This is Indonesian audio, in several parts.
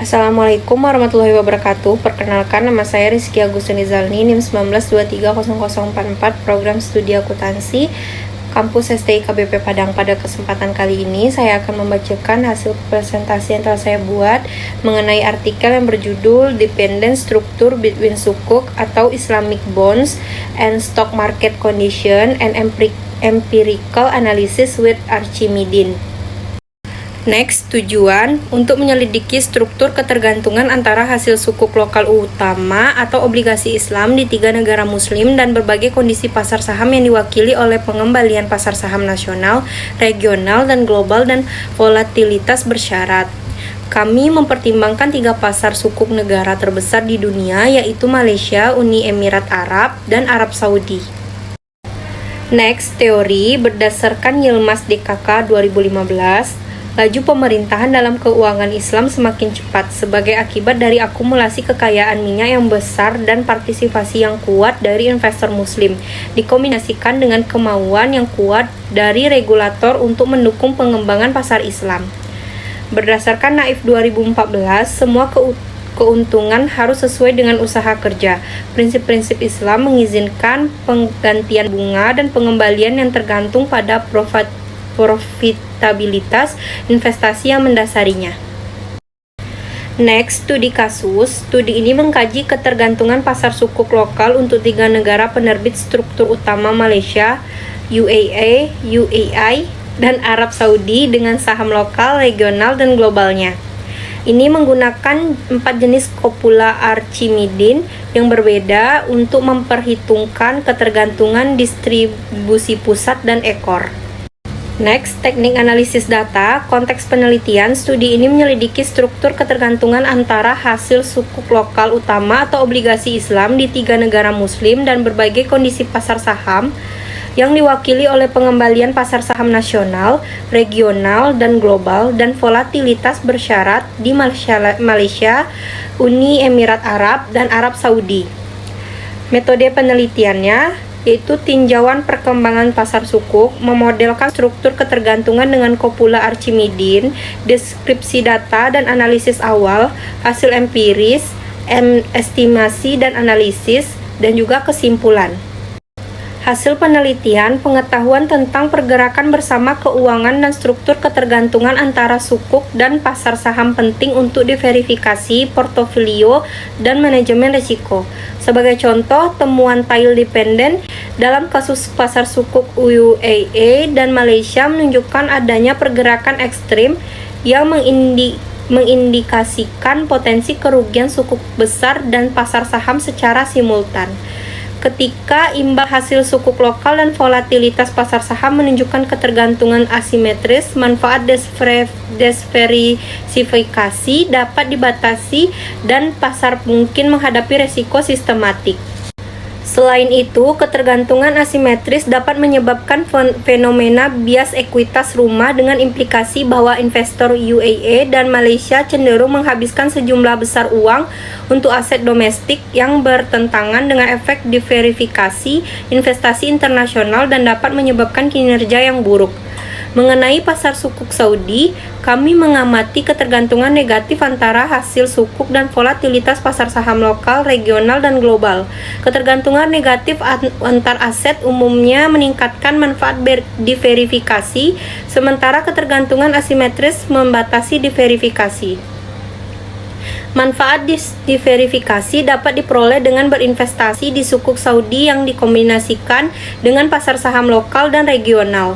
Assalamualaikum warahmatullahi wabarakatuh. Perkenalkan, nama saya Rizky Agustin Izalni, NIM 19230044, Program Studi Akuntansi, Kampus STI KBP Padang. Pada kesempatan kali ini, saya akan membacakan hasil presentasi yang telah saya buat mengenai artikel yang berjudul Dependent Structure Between Sukuk atau Islamic Bonds and Stock Market Condition and Empirical Analysis with Archimedes. Next, tujuan untuk menyelidiki struktur ketergantungan antara hasil sukuk lokal utama atau obligasi Islam di 3 negara muslim dan berbagai kondisi pasar saham yang diwakili oleh pengembalian pasar saham nasional, regional, dan global dan volatilitas bersyarat. Kami mempertimbangkan 3 pasar sukuk negara terbesar di dunia, yaitu Malaysia, Uni Emirat Arab, dan Arab Saudi. Next, teori berdasarkan Yilmaz DKK 2015. Laju pemerintahan dalam keuangan Islam semakin cepat sebagai akibat dari akumulasi kekayaan minyak yang besar dan partisipasi yang kuat dari investor muslim, dikombinasikan dengan kemauan yang kuat dari regulator untuk mendukung pengembangan pasar Islam. Berdasarkan Naif 2014, semua keuntungan harus sesuai dengan usaha kerja. Prinsip-prinsip Islam mengizinkan penggantian bunga dan pengembalian yang tergantung pada profitabilitas investasi yang mendasarinya. Next, studi kasus. Studi ini mengkaji ketergantungan pasar sukuk lokal untuk 3 negara penerbit struktur utama Malaysia, UAE, UAI, dan Arab Saudi dengan saham lokal, regional, dan globalnya. Ini menggunakan 4 jenis kopula Archimedes yang berbeda untuk memperhitungkan ketergantungan distribusi pusat dan ekor. Next, teknik analisis data. Konteks penelitian, studi ini menyelidiki struktur ketergantungan antara hasil sukuk lokal utama atau obligasi Islam di 3 negara muslim dan berbagai kondisi pasar saham yang diwakili oleh pengembalian pasar saham nasional, regional, dan global, dan volatilitas bersyarat di Malaysia, Uni Emirat Arab, dan Arab Saudi. Metode penelitiannya yaitu tinjauan perkembangan pasar sukuk, memodelkan struktur ketergantungan dengan kopula Archimedes, deskripsi data dan analisis awal, hasil empiris, estimasi dan analisis, dan juga kesimpulan. Hasil penelitian, pengetahuan tentang pergerakan bersama keuangan dan struktur ketergantungan antara sukuk dan pasar saham penting untuk diverifikasi portofolio dan manajemen risiko. Sebagai contoh, temuan tail dependent dalam kasus pasar sukuk UAE dan Malaysia menunjukkan adanya pergerakan ekstrim yang mengindikasikan potensi kerugian sukuk besar dan pasar saham secara simultan. Ketika imbal hasil sukuk lokal dan volatilitas pasar saham menunjukkan ketergantungan asimetris, manfaat desverifikasi dapat dibatasi dan pasar mungkin menghadapi resiko sistematik. Selain itu, ketergantungan asimetris dapat menyebabkan fenomena bias ekuitas rumah dengan implikasi bahwa investor UAE dan Malaysia cenderung menghabiskan sejumlah besar uang untuk aset domestik yang bertentangan dengan efek diverifikasi investasi internasional dan dapat menyebabkan kinerja yang buruk. Mengenai pasar sukuk Saudi, kami mengamati ketergantungan negatif antara hasil sukuk dan volatilitas pasar saham lokal, regional, dan global. Ketergantungan negatif antar aset umumnya meningkatkan manfaat diverifikasi, sementara ketergantungan asimetris membatasi diverifikasi. Manfaat diverifikasi dapat diperoleh dengan berinvestasi di sukuk Saudi yang dikombinasikan dengan pasar saham lokal dan regional.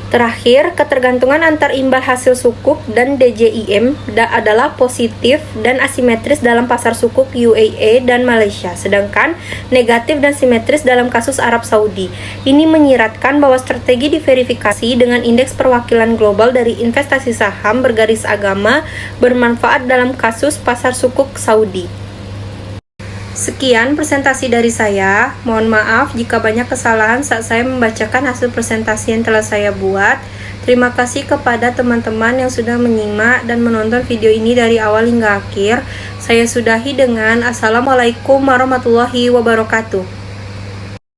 Terakhir, ketergantungan antar imbal hasil sukuk dan DJIM adalah positif dan asimetris dalam pasar sukuk UAE dan Malaysia, sedangkan negatif dan simetris dalam kasus Arab Saudi. Ini menyiratkan bahwa strategi diverifikasi dengan indeks perwakilan global dari investasi saham bergaris agama bermanfaat dalam kasus pasar sukuk Saudi. Sekian presentasi dari saya. Mohon maaf jika banyak kesalahan saat saya membacakan hasil presentasi yang telah saya buat. Terima kasih kepada teman-teman yang sudah menyimak dan menonton video ini dari awal hingga akhir. Saya sudahi dengan Assalamualaikum warahmatullahi wabarakatuh.